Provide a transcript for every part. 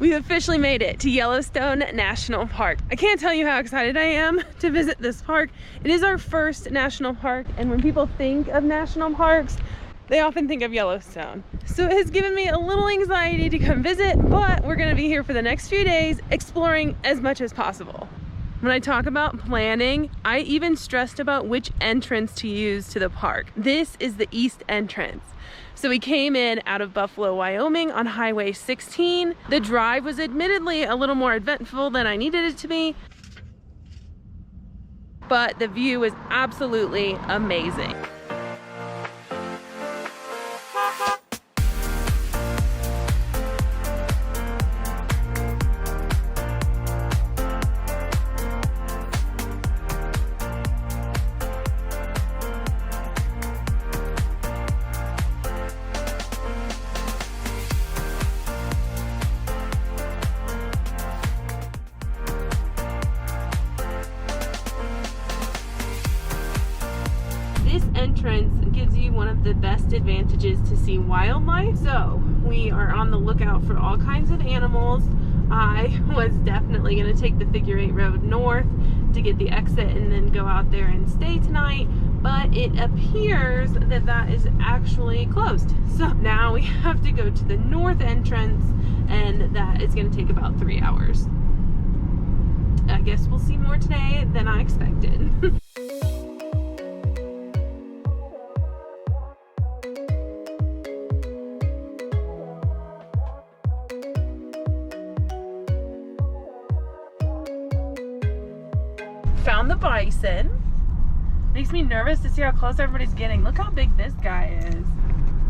We've officially made it to Yellowstone National Park. I can't tell you how excited I am to visit this park. It is our first national park, and when people think of national parks, they often think of Yellowstone. So it has given me a little anxiety to come visit, but we're gonna be here for the next few days exploring as much as possible. When I talk about planning, I even stressed about which entrance to use to the park. This is the east entrance. So we came in out of Buffalo, Wyoming on Highway 16. The drive was admittedly a little more eventful than I needed it to be, but the view was absolutely amazing. This entrance gives you one of the best advantages to see wildlife. So we are on the lookout for all kinds of animals. I was definitely going to take the figure 8 road north to get the exit and then go out there and stay tonight, but it appears that that is actually closed. So now we have to go to the north entrance, and that is going to take about 3 hours. I guess we'll see more today than I expected. Found the bison. Makes me nervous to see how close everybody's getting. Look how big this guy is.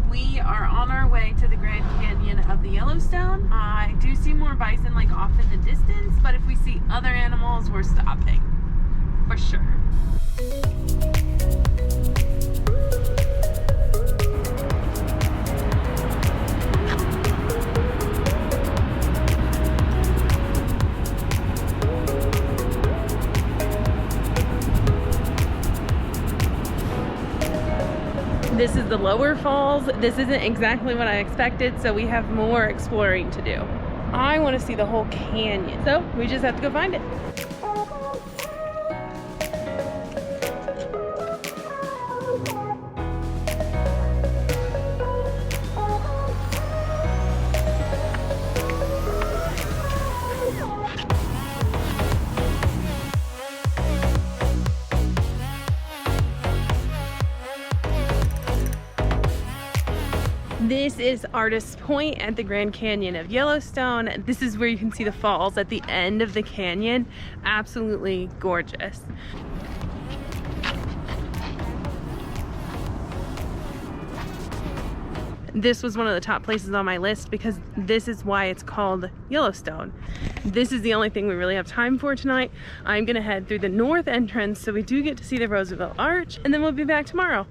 We are on our way to the Grand Canyon of the Yellowstone. I do see more bison like off in the distance, but if we see other animals, we're stopping for sure. This is the lower falls. This isn't exactly what I expected, so we have more exploring to do. I want to see the whole canyon, so we just have to go find it. This is Artist's Point at the Grand Canyon of Yellowstone. This is where you can see the falls at the end of the canyon. Absolutely gorgeous. This was one of the top places on my list because this is why it's called Yellowstone. This is the only thing we really have time for tonight. I'm gonna head through the north entrance so we do get to see the Roosevelt Arch, and then we'll be back tomorrow.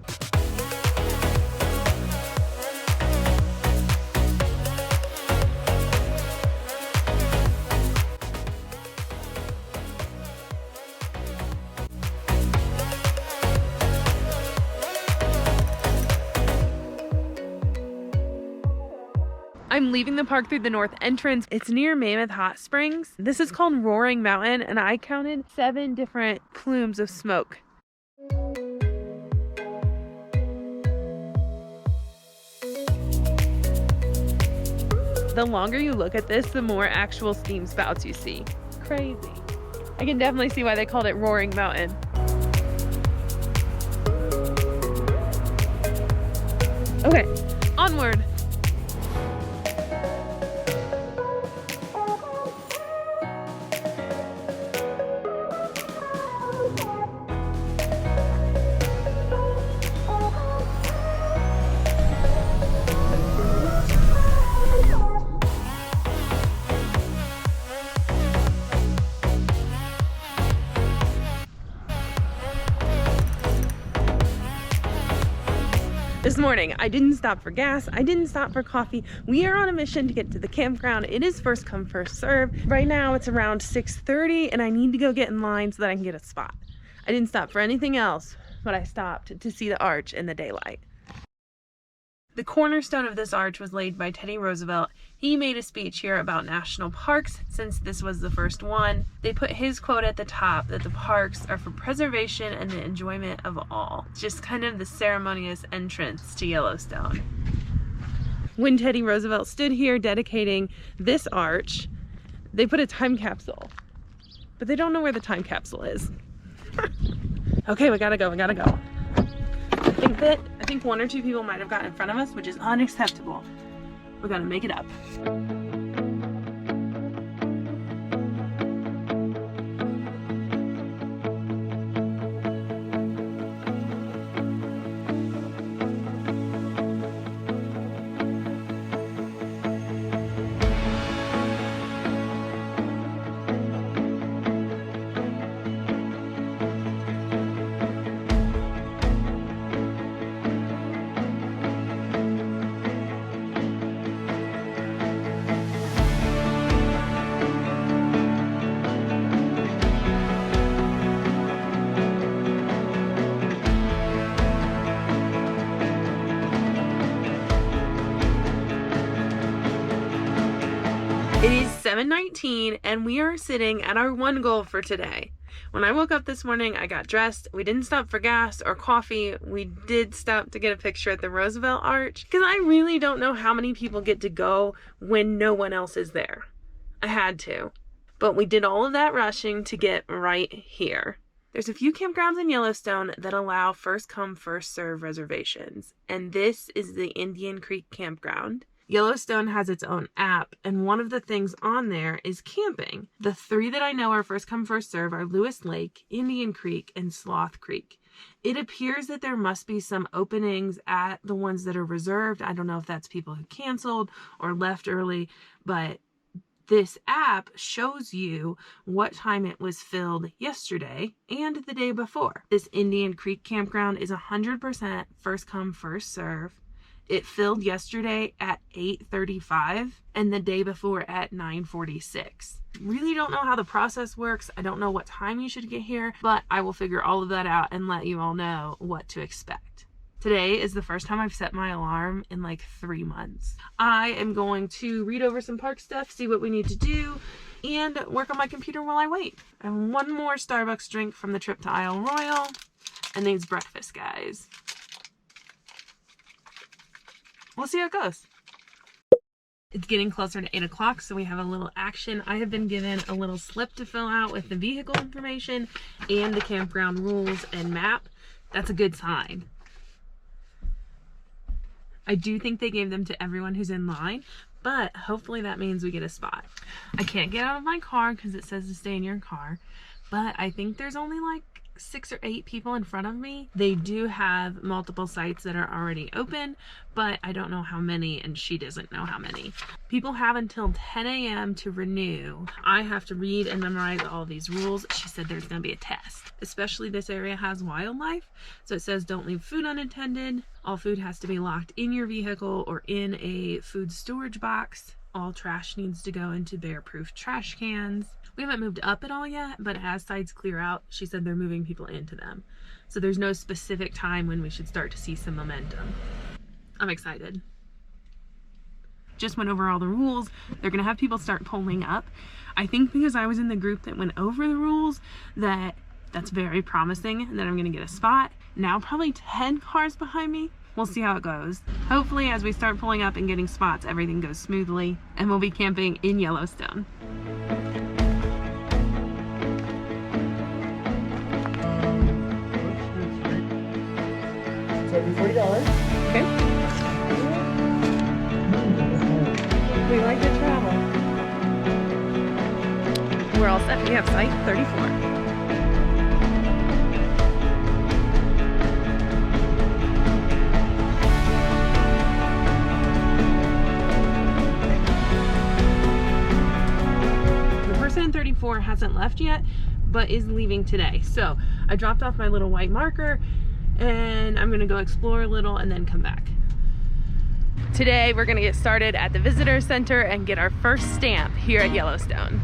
I'm leaving the park through the north entrance. It's near Mammoth Hot Springs. This is called Roaring Mountain, and I counted 7 different plumes of smoke. The longer you look at this, the more actual steam spouts you see. Crazy. I can definitely see why they called it Roaring Mountain. Okay, onward. This morning, I didn't stop for gas. I didn't stop for coffee. We are on a mission to get to the campground. It is first come, first serve. Right now, it's around 6:30, and I need to go get in line so that I can get a spot. I didn't stop for anything else, but I stopped to see the arch in the daylight. The cornerstone of this arch was laid by Teddy Roosevelt. He made a speech here about national parks since this was the first one. They put his quote at the top that the parks are for preservation and the enjoyment of all. It's just kind of the ceremonious entrance to Yellowstone. When Teddy Roosevelt stood here dedicating this arch, they put a time capsule, but they don't know where the time capsule is. Okay, we gotta go. I think one or two people might have gotten in front of us, which is unacceptable. We gotta make it up. It is 7:19 and we are sitting at our one goal for today. When I woke up this morning, I got dressed. We didn't stop for gas or coffee. We did stop to get a picture at the Roosevelt Arch because I really don't know how many people get to go when no one else is there. I had to. But we did all of that rushing to get right here. There's a few campgrounds in Yellowstone that allow first come, first serve reservations, and this is the Indian Creek Campground. Yellowstone has its own app, and one of the things on there is camping. The three that I know are first come, first serve are Lewis Lake, Indian Creek, and Sloth Creek. It appears that there must be some openings at the ones that are reserved. I don't know if that's people who canceled or left early, but this app shows you what time it was filled yesterday and the day before. This Indian Creek Campground is 100% first come, first serve. It filled yesterday at 8:35 and the day before at 9:46. Really don't know how the process works. I don't know what time you should get here, but I will figure all of that out and let you all know what to expect. Today is the first time I've set my alarm in like 3 months. I am going to read over some park stuff, see what we need to do, and work on my computer while I wait. I have one more Starbucks drink from the trip to Isle Royale, and these breakfast guys. We'll see how it goes. It's getting closer to 8 o'clock, so we have a little action. I have been given a little slip to fill out with the vehicle information and the campground rules and map. That's a good sign. I do think they gave them to everyone who's in line, but hopefully that means we get a spot. I can't get out of my car because it says to stay in your car, but I think there's only like 6 or 8 people in front of me. They do have multiple sites that are already open, but I don't know how many, and she doesn't know how many. People have until 10 a.m. to renew. I have to read and memorize all these rules. She said there's going to be a test. Especially this area has wildlife, so it says don't leave food unattended. All food has to be locked in your vehicle or in a food storage box. All trash needs to go into bear-proof trash cans. We haven't moved up at all yet, but as sites clear out, she said they're moving people into them. So there's no specific time when we should start to see some momentum. I'm excited. Just went over all the rules. They're gonna have people start pulling up. I think because I was in the group that went over the rules, that's very promising and that I'm gonna get a spot. Now probably 10 cars behind me. We'll see how it goes. Hopefully as we start pulling up and getting spots, everything goes smoothly and we'll be camping in Yellowstone. So it'll be $40. Okay. We like to travel. We're all set. We have site 34. In 34 hasn't left yet, but is leaving today. So I dropped off my little white marker and I'm gonna go explore a little and then come back. Today we're gonna get started at the visitor center and get our first stamp here at Yellowstone.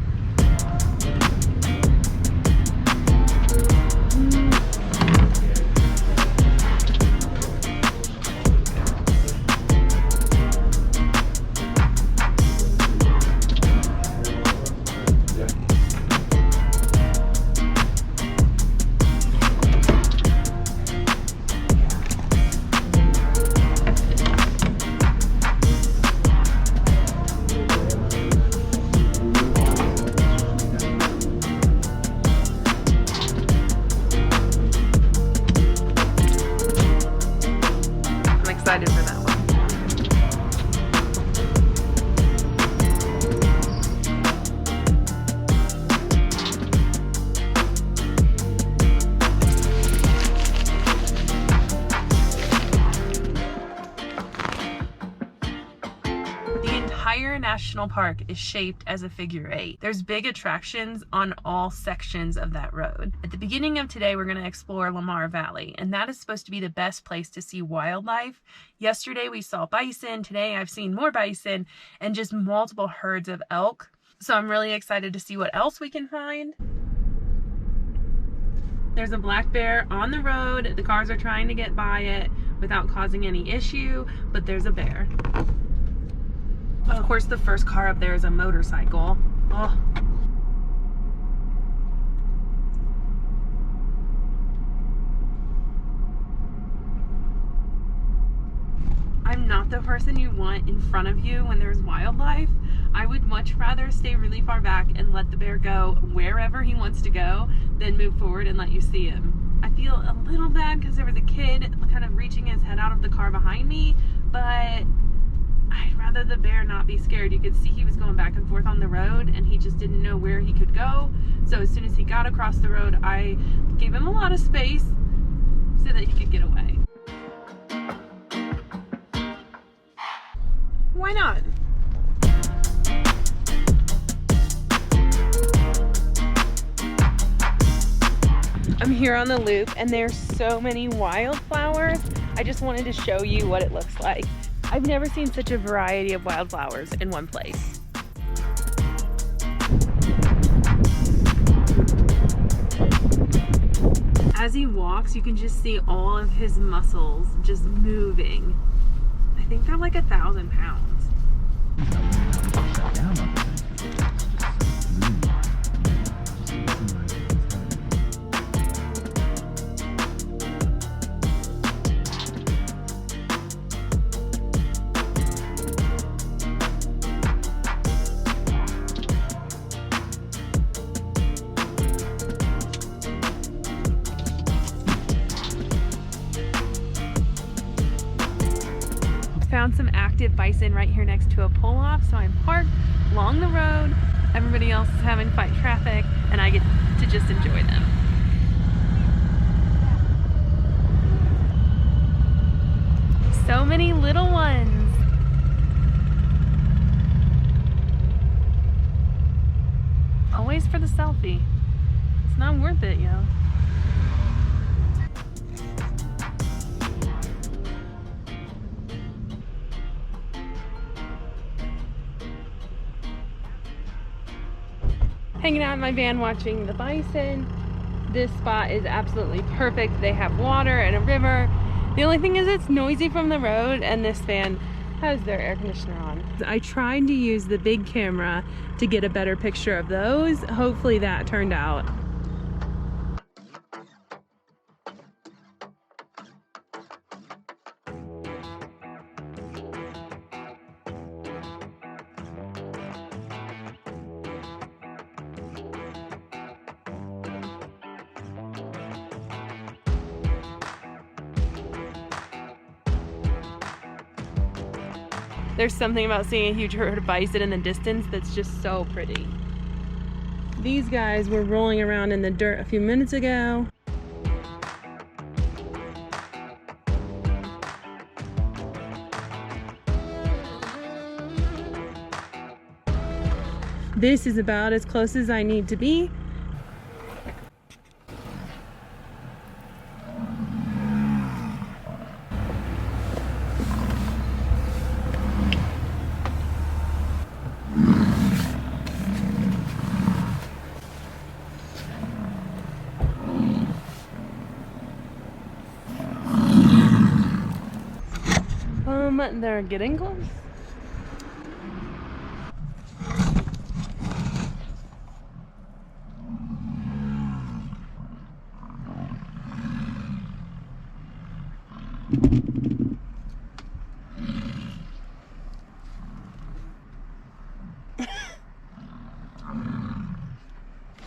National Park is shaped as a figure 8. There's big attractions on all sections of that road. At the beginning of today, we're going to explore Lamar Valley, and that is supposed to be the best place to see wildlife. Yesterday we saw bison, today I've seen more bison, and just multiple herds of elk. So I'm really excited to see what else we can find. There's a black bear on the road. The cars are trying to get by it without causing any issue, but there's a bear. Of course, the first car up there is a motorcycle. Oh. I'm not the person you want in front of you when there's wildlife. I would much rather stay really far back and let the bear go wherever he wants to go than move forward and let you see him. I feel a little bad because there was a kid kind of reaching his head out of the car behind me, but I'd rather the bear not be scared. You could see he was going back and forth on the road and he just didn't know where he could go. So as soon as he got across the road, I gave him a lot of space so that he could get away. Why not? I'm here on the loop and there's so many wildflowers. I just wanted to show you what it looks like. I've never seen such a variety of wildflowers in one place. As he walks, you can just see all of his muscles just moving. I think they're like 1,000 pounds. Found some active bison right here next to a pull-off, so I'm parked along the road. Everybody else is having to fight traffic, and I get to just enjoy them. So many little ones. Always for the selfie. It's not worth it, yo. Hanging out in my van watching the bison. This spot is absolutely perfect. They have water and a river. The only thing is it's noisy from the road, and this van has their air conditioner on. I tried to use the big camera to get a better picture of those. Hopefully that turned out. There's something about seeing a huge herd of bison in the distance that's just so pretty. These guys were rolling around in the dirt a few minutes ago. This is about as close as I need to be. They're getting close.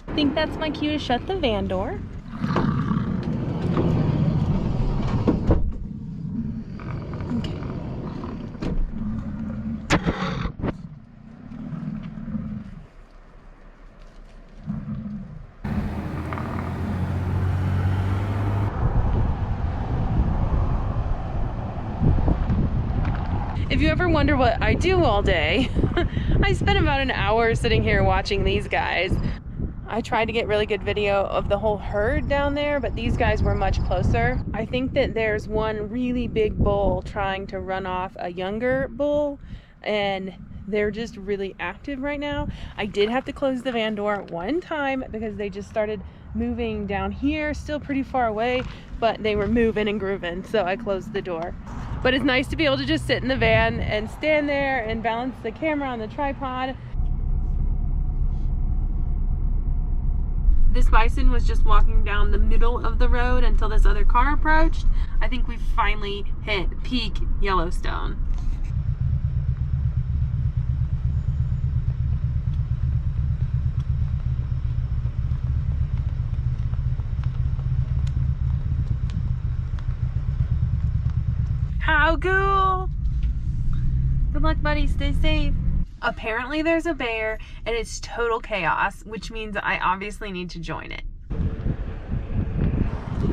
I think that's my cue to shut the van door. If you ever wonder what I do all day, I spent about an hour sitting here watching these guys. I tried to get really good video of the whole herd down there, but these guys were much closer. I think that there's one really big bull trying to run off a younger bull, and they're just really active right now. I did have to close the van door one time because they just started moving down here, still pretty far away, but they were moving and grooving, so I closed the door. But it's nice to be able to just sit in the van and stand there and balance the camera on the tripod. This bison was just walking down the middle of the road until this other car approached. I think we finally hit peak Yellowstone. How cool! Good luck, buddy. Stay safe. Apparently there's a bear and it's total chaos, which means I obviously need to join it.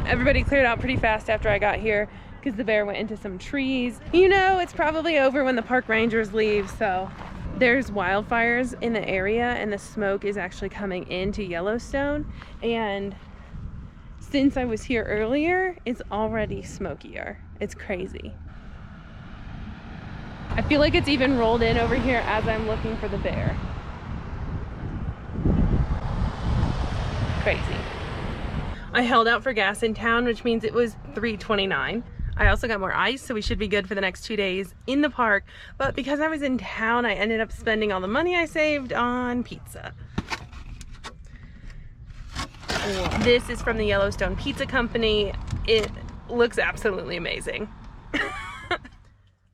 Everybody cleared out pretty fast after I got here because the bear went into some trees. You know, it's probably over when the park rangers leave, so there's wildfires in the area and the smoke is actually coming into Yellowstone, and since I was here earlier, it's already smokier. It's crazy. I feel like it's even rolled in over here as I'm looking for the bear. Crazy. I held out for gas in town, which means it was $3.29. I also got more ice, so we should be good for the next 2 days in the park. But because I was in town, I ended up spending all the money I saved on pizza. This is from the Yellowstone Pizza Company. It looks absolutely amazing.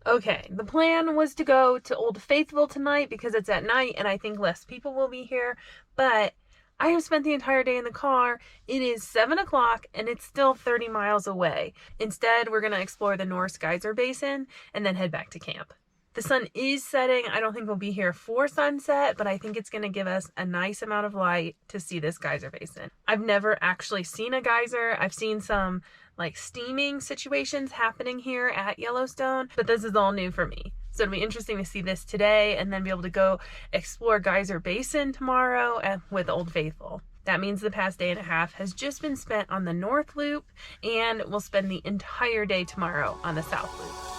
Okay, the plan was to go to Old Faithful tonight because it's at night and I think less people will be here, but I have spent the entire day in the car. It is 7 o'clock and it's still 30 miles away. Instead, we're gonna explore the Norse Geyser Basin and then head back to camp. The sun is setting. I don't think we'll be here for sunset, but I think it's gonna give us a nice amount of light to see this geyser basin. I've never actually seen a geyser. I've seen some like steaming situations happening here at Yellowstone, but this is all new for me. So it'll be interesting to see this today and then be able to go explore Geyser Basin tomorrow with Old Faithful. That means the past day and a half has just been spent on the North Loop, and we'll spend the entire day tomorrow on the South Loop.